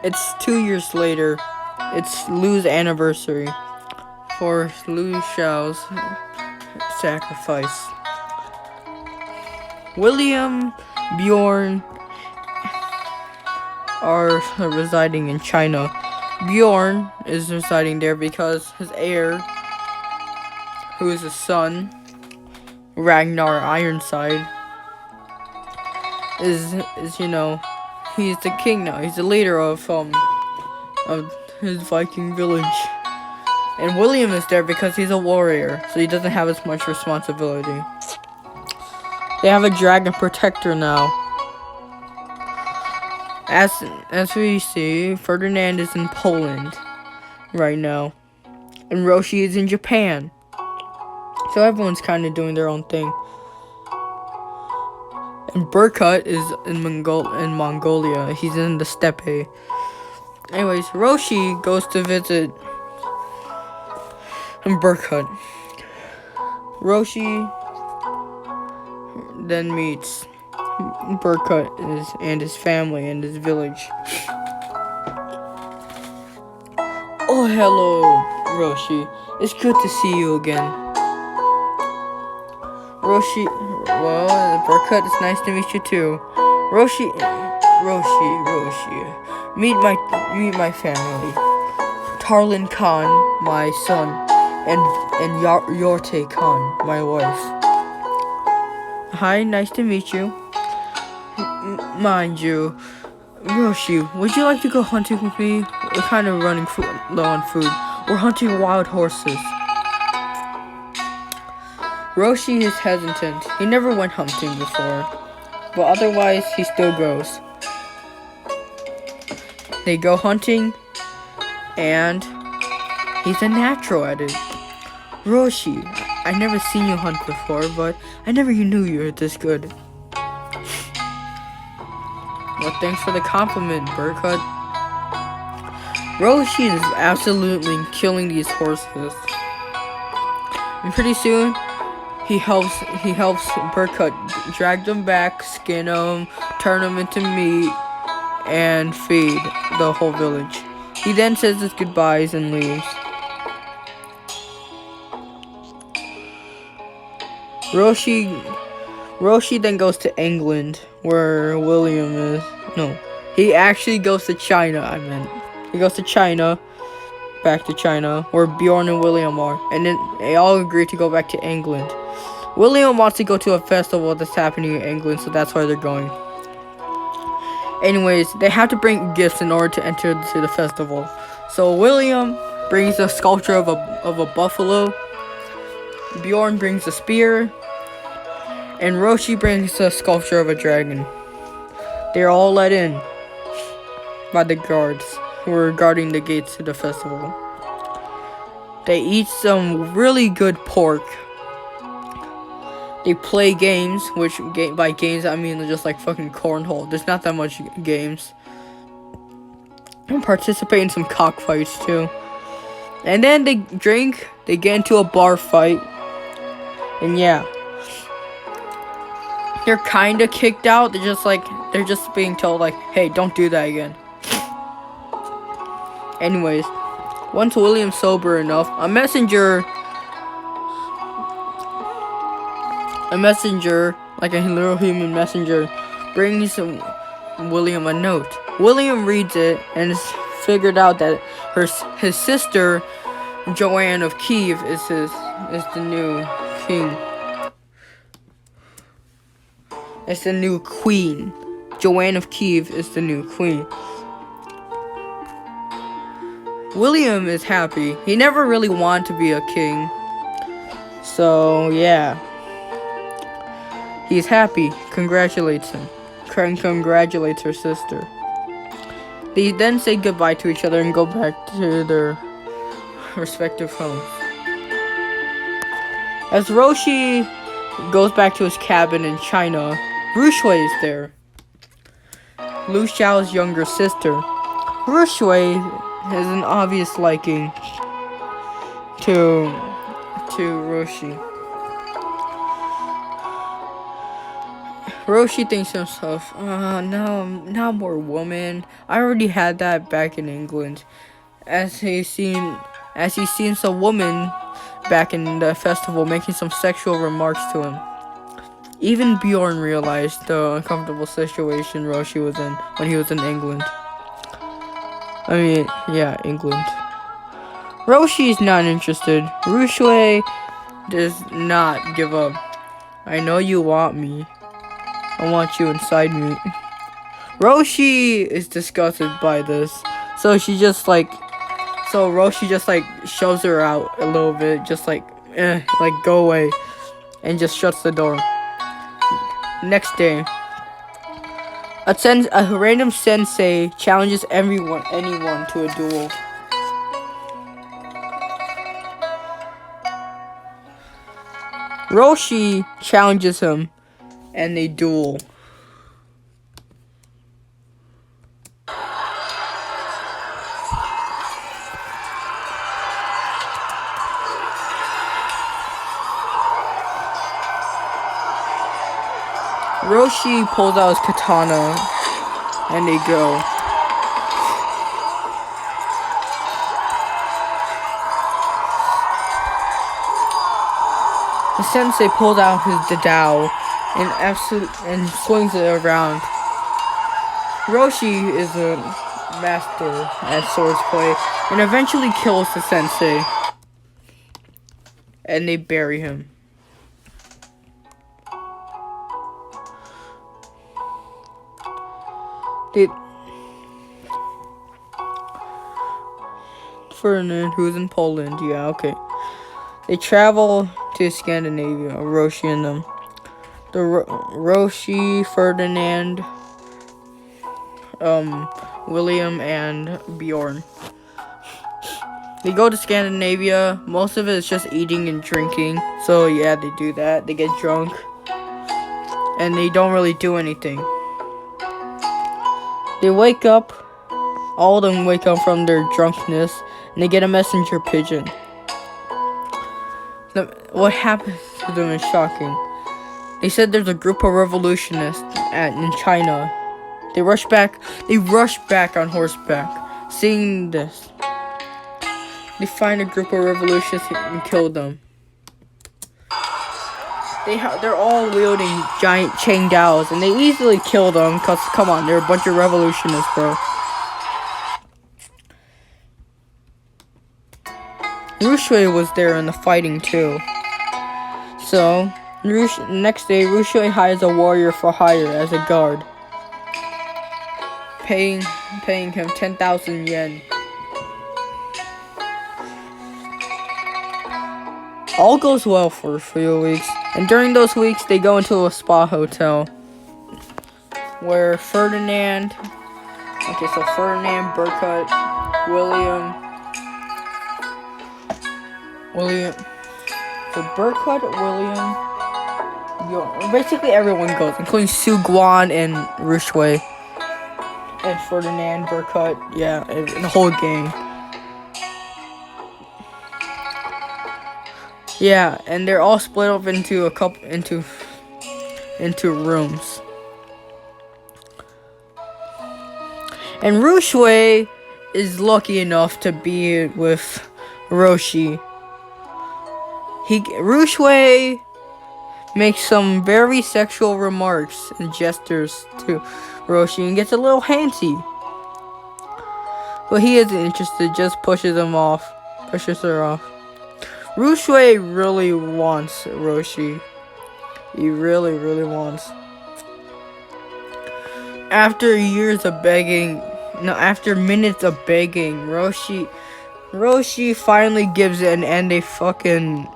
It's 2 years later. It's Lu's anniversary for Lu Xiao's sacrifice. William, Bjorn are residing in China. Bjorn is residing there because his heir, who is his son, Ragnar Ironside, is he's the king now. He's the leader of his Viking village. And William is there because he's a warrior, so he doesn't have as much responsibility. They have a dragon protector now. As we see, Ferdinand is in Poland right now, and Roshi is in Japan. So everyone's kind of doing their own thing. And Berkut is in Mongolia. He's in the steppe. Anyways, Roshi goes to visit Berkut. Roshi then meets Berkut and his family and his village. Oh, hello, Roshi. It's good to see you again. Roshi, well, Berkut, it's nice to meet you too. Roshi, meet my family. Tarlin Khan, my son, and Yorte Khan, my wife. Hi, nice to meet you. Mind you, Roshi, would you like to go hunting with me? We're kind of running low on food. We're hunting wild horses. Roshi is hesitant. He never went hunting before, but otherwise he still goes. They go hunting, and he's a natural at it. Roshi, I never seen you hunt before, but I never knew you were this good. Well, thanks for the compliment, Berkut. Roshi is absolutely killing these horses. And pretty soon, he helps Berkut drag them back, skin them, turn them into meat, and feed the whole village. He then says his goodbyes and leaves. Roshi then goes to England, where William is. No, he actually goes to China, He goes to China, back to China, where Bjorn and William are. And then they all agree to go back to England. William wants to go to a festival that's happening in England, so that's why they're going. Anyways, they have to bring gifts in order to enter to the festival. So William brings a sculpture of a buffalo. Bjorn brings a spear. And Roshi brings a sculpture of a dragon. They're all let in by the guards who are guarding the gates to the festival. They eat some really good pork. They play games, which by games I mean just like fucking cornhole. There's not that much games. And participate in some cockfights too. And then they drink. They get into a bar fight. And yeah. They're kind of kicked out. They're just being told like, hey, don't do that again. Anyways, once William's sober enough, a messenger, like a little human messenger, brings William a note. William reads it and has figured out that his sister, Joanne of Kiev, is the new king. It's the new queen. Joanne of Kiev is the new queen. William is happy. He never really wanted to be a king. So, yeah. He's happy. Congratulates him. Congratulates her sister. They then say goodbye to each other and go back to their respective homes. As Roshi goes back to his cabin in China, Rushui is there. Lu Xiao's younger sister. Rushui has an obvious liking to Roshi. Roshi thinks to himself, now more woman. I already had that back in England. As he's seen some woman back in the festival making some sexual remarks to him. Even Bjorn realized the uncomfortable situation Roshi was in when he was in England. England. Roshi's not interested. Rushui does not give up. I know you want me. I want you inside me. Roshi is disgusted by this. So Roshi just shoves her out a little bit, just go away, and just shuts the door. Next day, a random sensei challenges anyone to a duel. Roshi challenges him, and they duel. Roshi pulls out his katana, and they go. The sensei pulls out his dadao and swings it around. Roshi is a master at swordplay and eventually kills the sensei. And they bury him. Ferdinand, who's in Poland, yeah, okay. They travel to Scandinavia, Roshi and them. Roshi, Ferdinand, William, and Bjorn. They go to Scandinavia. Most of it is just eating and drinking. So yeah, they do that. They get drunk. And they don't really do anything. They wake up. All of them wake up from their drunkenness. And they get a messenger pigeon. What happens to them is shocking. They said there's a group of revolutionists in China. They rush back on horseback. Seeing this, they find a group of revolutionists and kill them. They're all wielding giant chain daos, and they easily kill them, cause come on, they're a bunch of revolutionists, bro. Rushui was there in the fighting too. So, next day, Rushui hires a warrior for hire as a guard, paying him 10,000 yen. All goes well for a few weeks, and during those weeks, they go into a spa hotel where Ferdinand, Burkut, basically everyone goes, including Su Guan and Rushui, and Ferdinand, Burkut, yeah, and the whole gang. Yeah, and they're all split up into rooms. And Rushui is lucky enough to be with Roshi. Rushui makes some very sexual remarks and gestures to Roshi and gets a little handsy. But he isn't interested, just pushes her off. Rushui really wants Roshi. He really, really wants. After minutes of begging, Roshi finally gives in, and they fucking,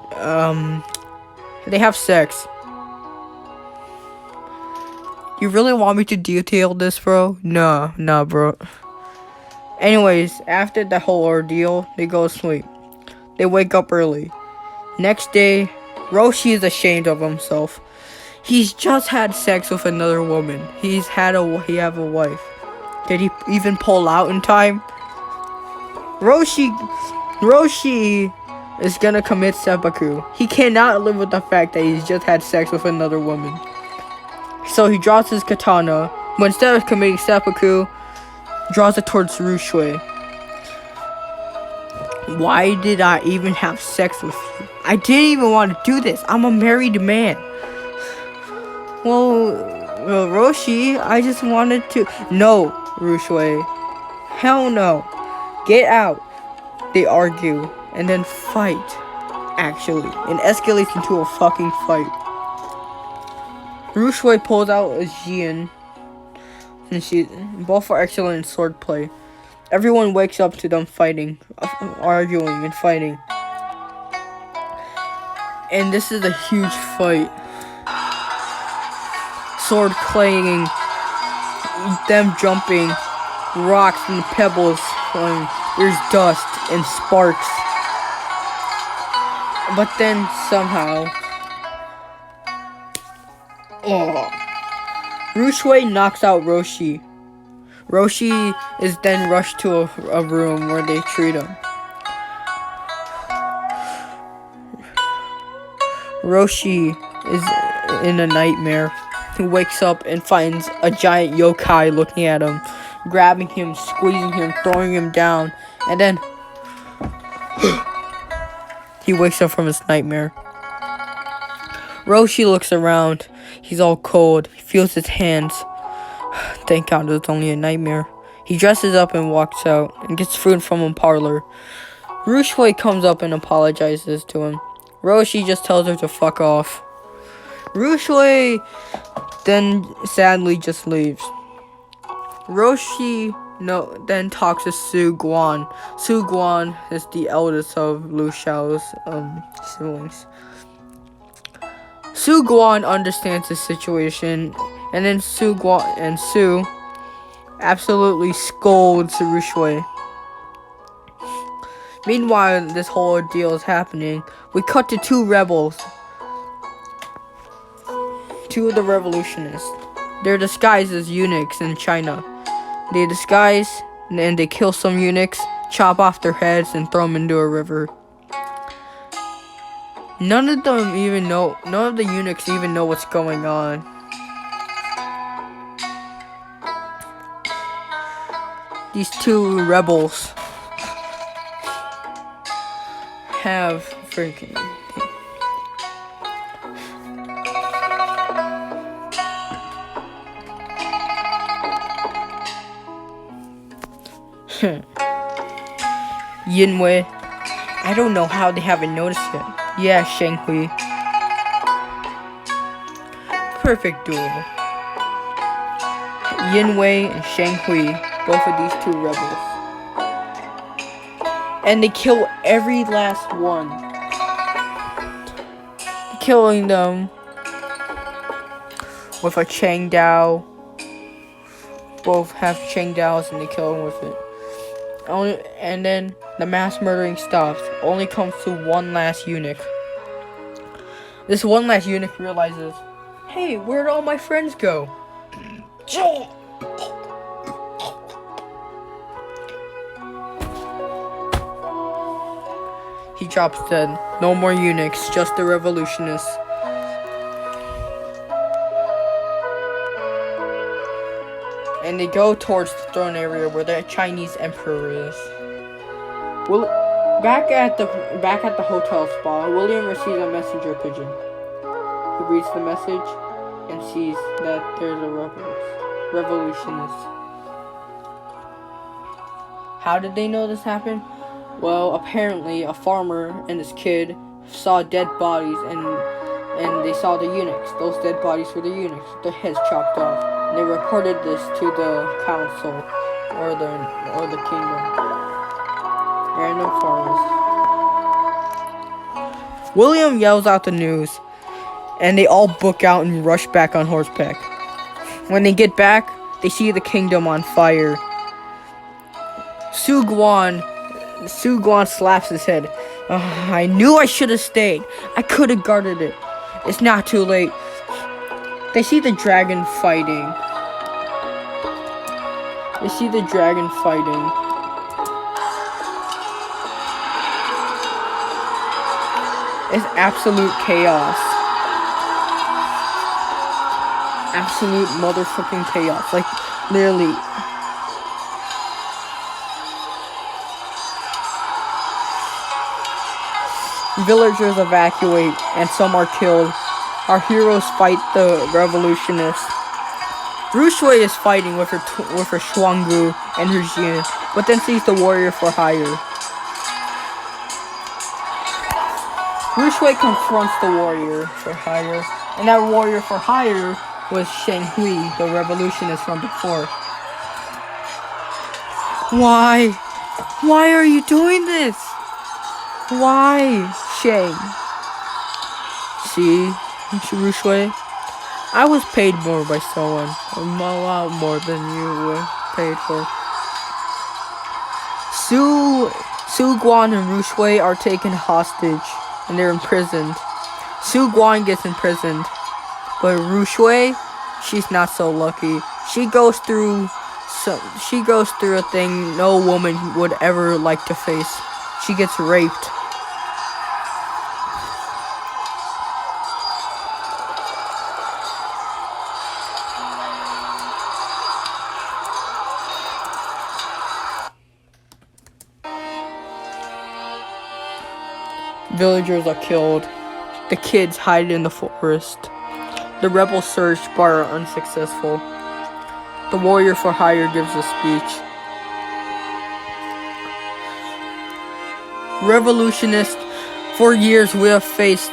they have sex. You really want me to detail this, bro? Nah, bro. Anyways, after the whole ordeal, they go to sleep. They wake up early. Next day, Roshi is ashamed of himself. He's just had sex with another woman. He have a wife. Did he even pull out in time? Roshi is gonna commit seppuku. He cannot live with the fact that he's just had sex with another woman. So he draws his katana, but instead of committing seppuku, draws it towards Rushui. Why did I even have sex with you? I didn't even want to do this. I'm a married man. Well, Roshi, I just wanted to... No, Rushui. Hell no. Get out. They argue, and then fight, actually. It escalates into a fucking fight. Rushui pulls out a Jian, and both are excellent in swordplay. Everyone wakes up to them fighting, arguing and fighting. And this is a huge fight. Sword clanging, them jumping, rocks and pebbles flying. There's dust and sparks. But then somehow, Rushui knocks out Roshi. Roshi is then rushed to a room where they treat him. Roshi is in a nightmare. He wakes up and finds a giant yokai looking at him, grabbing him, squeezing him, throwing him down, and then he wakes up from his nightmare. Roshi looks around. He's all cold. He feels his hands. Thank God it's only a nightmare. He dresses up and walks out and gets food from a parlor. Rushui comes up and apologizes to him. Roshi just tells her to fuck off. Rushui then sadly just leaves. Roshi then talks to Su Guan. Su Guan is the eldest of Lu Xiao's siblings. Su Guan understands the situation, and then Su absolutely scolds Rushui. Meanwhile, this whole ordeal is happening. We cut to two rebels. Two of the revolutionists. They're disguised as eunuchs in China. They disguise and they kill some eunuchs, chop off their heads, and throw them into a river. None of the eunuchs even know what's going on. These two rebels have freaking... Yinwei. I don't know how they haven't noticed it. Yeah, Shenghui. Perfect duel. Yinwei and Shenghui, both of these two rebels. And they kill every last one. Killing them with a Chang Dao. Both have Chang Daos and they kill them with it. And then the mass murdering stops. Only comes to one last eunuch. This one last eunuch realizes, hey, where'd all my friends go? He drops dead. No more eunuchs, just the revolutionists. And they go towards the throne area where the Chinese emperor is. Back at the hotel spa, William receives a messenger pigeon. He reads the message and sees that there's a revolutionist. How did they know this happened? Well, apparently a farmer and his kid saw dead bodies and they saw the eunuchs. Those dead bodies were the eunuchs, their heads chopped off. They reported this to the council or the kingdom. Random farmers. William yells out the news, and they all book out and rush back on horseback. When they get back, they see the kingdom on fire. Su Guan slaps his head. I knew I should have stayed. I could have guarded it. It's not too late. They see the dragon fighting. It's absolute chaos. absolute motherfucking chaos. Like, literally. Villagers evacuate, and some are killed. Our heroes fight the revolutionists. Rushui is fighting with her Shuanggu and her Jin, but then sees the warrior for hire. Rushui confronts the warrior for hire, and that warrior for hire was Shang Hui, the revolutionist from before. Why? Why are you doing this? Why, Shang? See, Rushui, I was paid more by someone. A lot more than you were paid for. Su Guan and Rushui are taken hostage, and they're imprisoned. Su Guan gets imprisoned, but Rushui, she's not so lucky. She goes through a thing no woman would ever like to face. She gets raped. Villagers are killed. The kids hide in the forest. The rebels search but are unsuccessful. The warrior for hire gives a speech. Revolutionists, for years we have faced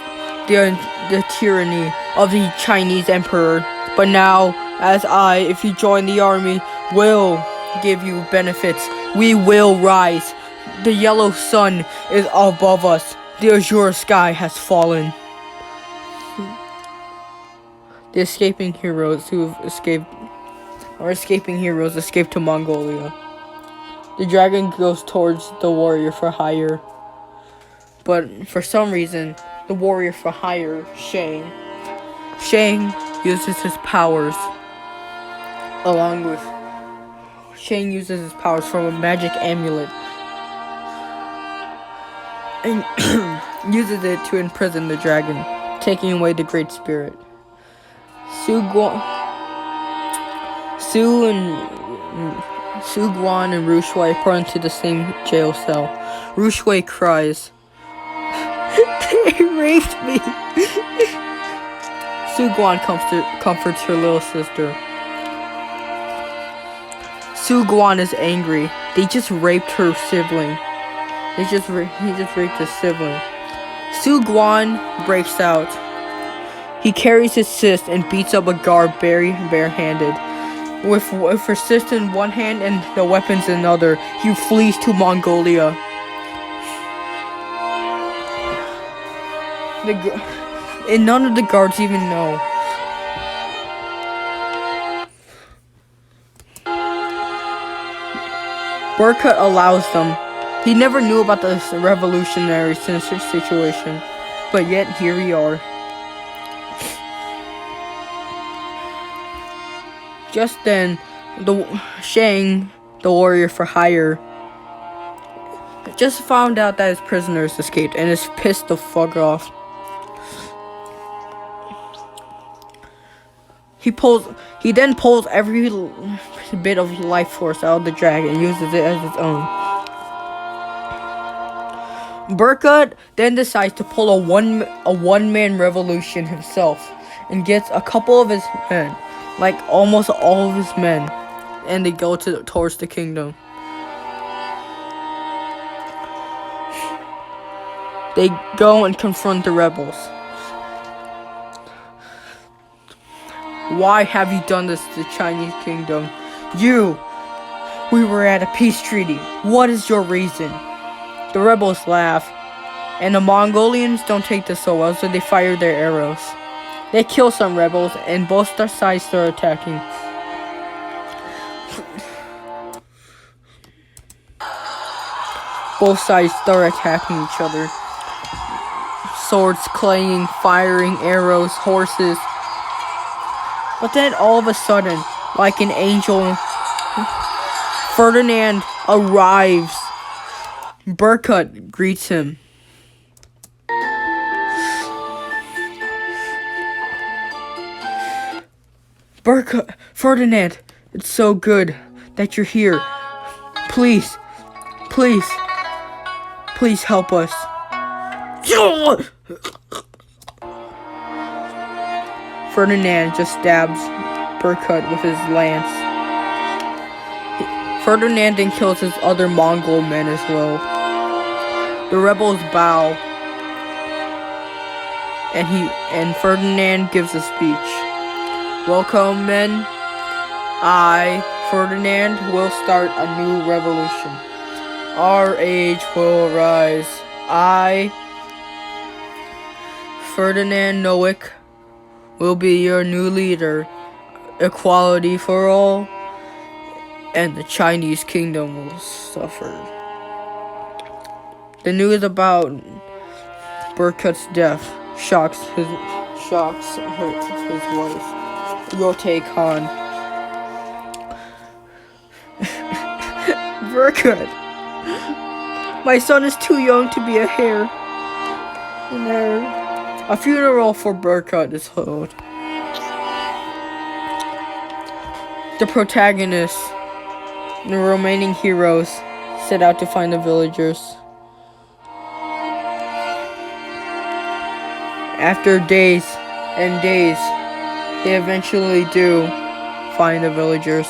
the tyranny of the Chinese emperor, but now, as I, if you join the army, will give you benefits. We will rise. The yellow sun is above us. The azure sky has fallen. The escaping heroes escape to Mongolia. The dragon goes towards the warrior for hire. But for some reason, the warrior for hire, Shang uses his powers from a magic amulet and uses it to imprison the dragon, taking away the great spirit. Su Guan and Rushui put into the same jail cell. Rushui cries, "They raped me!" Su Guan comforts her little sister. Su Guan is angry. They just raped her sibling. He just raped his sibling. Su Guan breaks out. He carries his cyst and beats up a guard barehanded. With her cyst in one hand and the weapons in another, he flees to Mongolia. And none of the guards even know. Burkut allows them. He never knew about the revolutionary situation, but yet here we are. Just then, Shang, the warrior for hire, just found out that his prisoners escaped and is pissed the fuck off. He then pulls every bit of life force out of the dragon and uses it as its own. Burkut then decides to pull a one-man revolution himself and gets a couple of his men, like almost all of his men, and they go towards the kingdom. They go and confront the rebels. Why have you done this to the Chinese kingdom? We were at a peace treaty. What is your reason? The rebels laugh, and the Mongolians don't take this so well, so they fire their arrows. They kill some rebels, and both sides start attacking. Both sides start attacking each other. Swords clanging, firing arrows, horses. But then all of a sudden, like an angel, Ferdinand arrives. Burkut greets him. Ferdinand, it's so good that you're here. Please, please, please help us. Ferdinand just stabs Berkut with his lance. Ferdinand then kills his other Mongol men as well. The rebels bow, and Ferdinand gives a speech. Welcome, men. I, Ferdinand, will start a new revolution. Our age will rise. I, Ferdinand Nowick, will be your new leader. Equality for all, and the Chinese kingdom will suffer. The news about Berkut's death shocks his wife, Rote Khan. Berkut, my son is too young to be a heir. A funeral for Berkut is held. The protagonists, the remaining heroes, set out to find the villagers. After days and days, they eventually do find the villagers.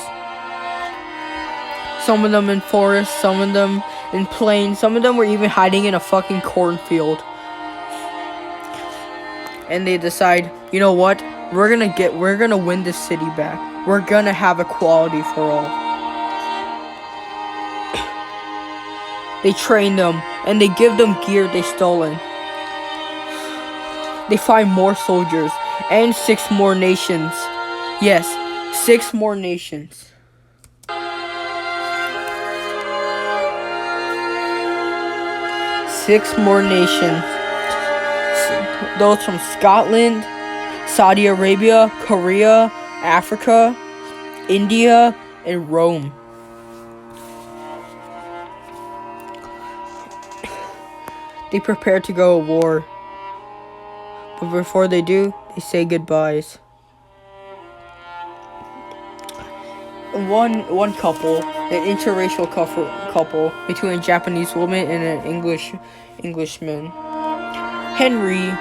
Some of them in forests, some of them in plains, some of them were even hiding in a fucking cornfield. And they decide, you know what? We're gonna win this city back. We're gonna have equality for all. They train them, and they give them gear they stolen. They find more soldiers, and 6 more nations. Yes, 6 more nations. Six more nations. Those from Scotland, Saudi Arabia, Korea, Africa, India, and Rome. They prepare to go to war. But before they do, they say goodbyes. One couple, an interracial couple between a Japanese woman and an Englishman, Henry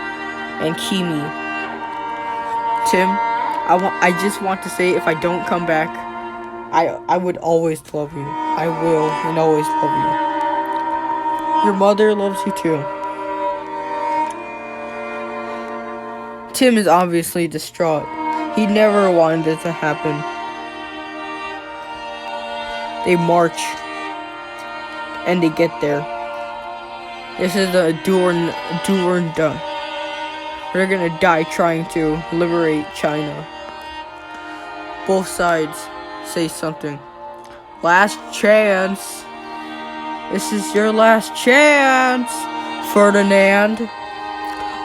and Kimi. Tim, I just want to say, if I don't come back, I would always love you. I will and always love you. Your mother loves you too. Tim is obviously distraught. He never wanted it to happen. They march, and they get there. This is the Duranda. They're gonna die trying to liberate China. Both sides say something. Last chance. This is your last chance, Ferdinand.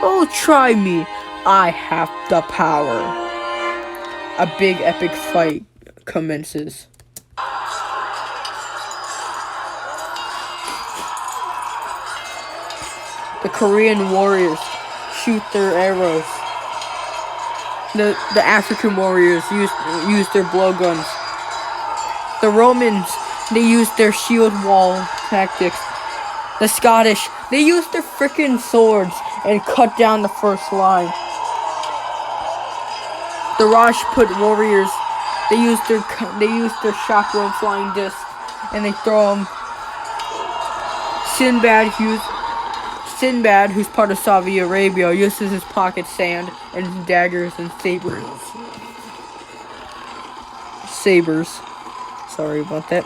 Oh, try me. I have the power. A big epic fight commences. The Korean warriors shoot their arrows. The African warriors use their blowguns. The Romans, they use their shield wall tactics. The Scottish, they use their frickin' swords and cut down the first line. The Rajput warriors, they use their chakra and flying discs, and they throw them. Sinbad, who's part of Saudi Arabia, uses his pocket sand and daggers and sabers. Sorry about that.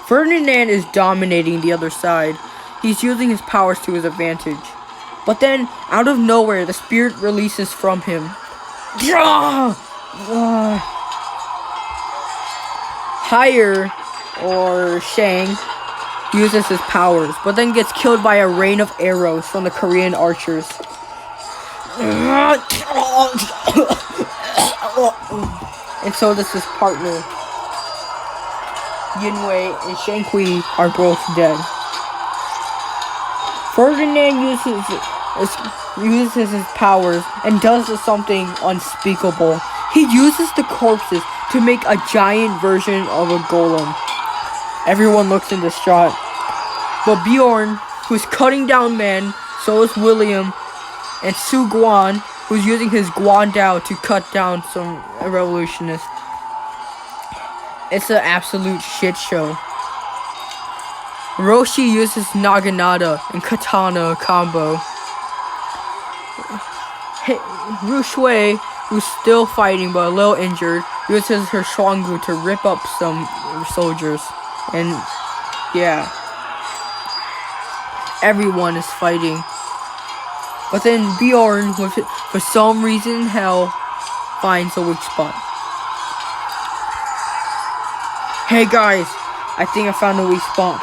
Ferdinand is dominating the other side. He's using his powers to his advantage. But then, out of nowhere, the spirit releases from him. Higher, or Shang, uses his powers, but then gets killed by a rain of arrows from the Korean archers. And so does his partner. Yinwei and Shankui are both dead. Ferdinand uses his powers and does something unspeakable. He uses the corpses to make a giant version of a golem. Everyone looks in distraught. But Bjorn, who's cutting down men, so is William, and Su Guan, who's using his Guandao to cut down some revolutionists. It's an absolute shit show. Roshi uses Naginata and Katana combo. Ru Shui, who's still fighting but a little injured, uses her Shuanggu to rip up some soldiers. And yeah, everyone is fighting. But then Bjorn, for some reason in hell, finds a weak spot. Hey guys, I think I found a weak spot.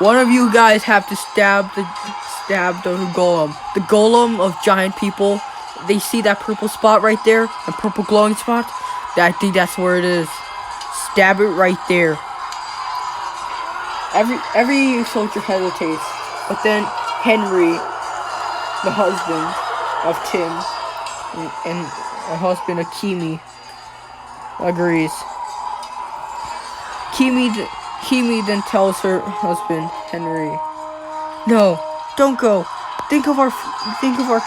One of you guys have to stab the golem. The golem of giant people. They see that purple spot right there, the purple glowing spot. I think that's where it is. Stab it right there. Every soldier hesitates, but then Henry, the husband of Tim, and the husband of Kimi, agrees. Kimi then tells her husband, Henry, "No, don't go. Think of our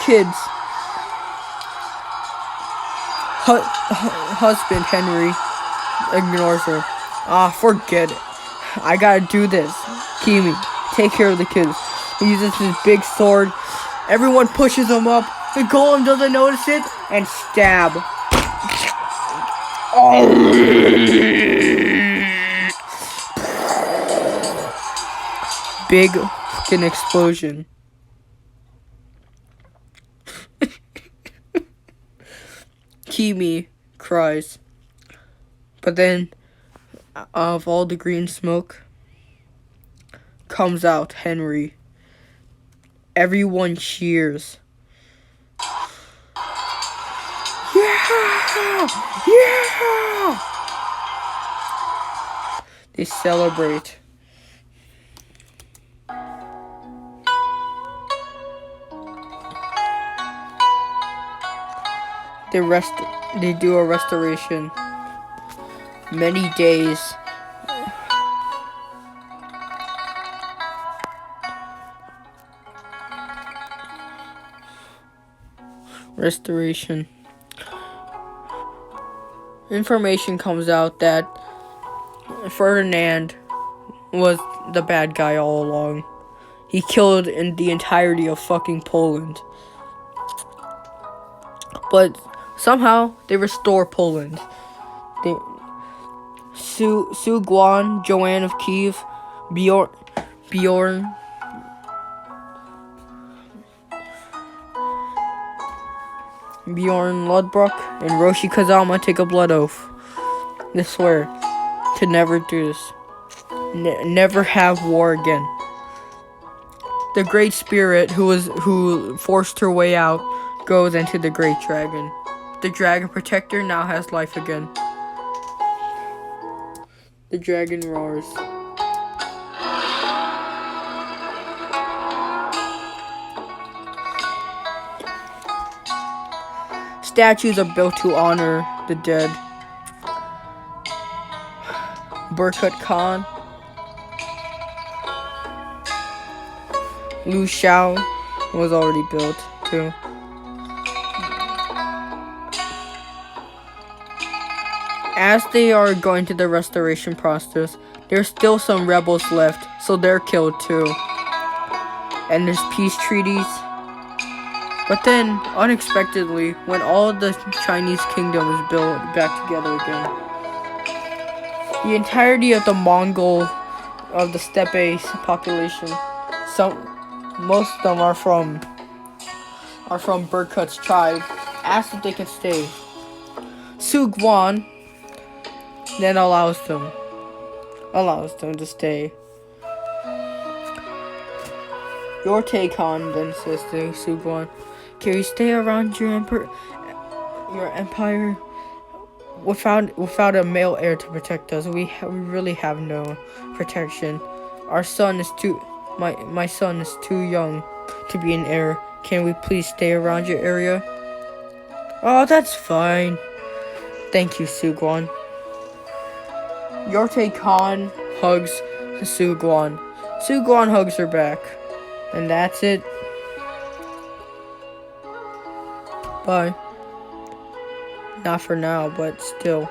kids." Husband Henry ignores her. Forget it. I gotta do this. Kimi, take care of the kids. He uses his big sword. Everyone pushes him up. The golem doesn't notice it and stab. Big fucking explosion. Kimi cries. But then, out of all the green smoke, comes out Henry. Everyone cheers. Yeah! Yeah! They celebrate. They do a restoration. Many days. Restoration. Information comes out that Ferdinand was the bad guy all along. He killed in the entirety of fucking Poland. But somehow they restore Poland. Su Guan, Joanne of Kiev, Bjorn Lodbrok, and Roshi Kazama take a blood oath. They swear to never do this. Never have war again. The Great Spirit, who forced her way out, goes into the Great Dragon. The Dragon Protector now has life again. The dragon roars. Statues are built to honor the dead. Burkut Khan, Lu Shao was already built too. As they are going through the restoration process, there's still some rebels left, so they're killed too. And there's peace treaties. But then, unexpectedly, when all the Chinese kingdom is built back together again, the entirety of the Mongol, of the steppe population, most of them are from Burkut's tribe, ask if they can stay. Su Guan then allows them to stay. Your Taikon then says to Su Guan, "Can you stay around your empire without a male heir to protect us? We really have no protection. Our son is my son is too young to be an heir. Can we please stay around your area?" Oh, that's fine. Thank you, Sugwon. Yorte Khan hugs Sugwon. Sugwon hugs her back. And that's it. Bye. Not for now, but still.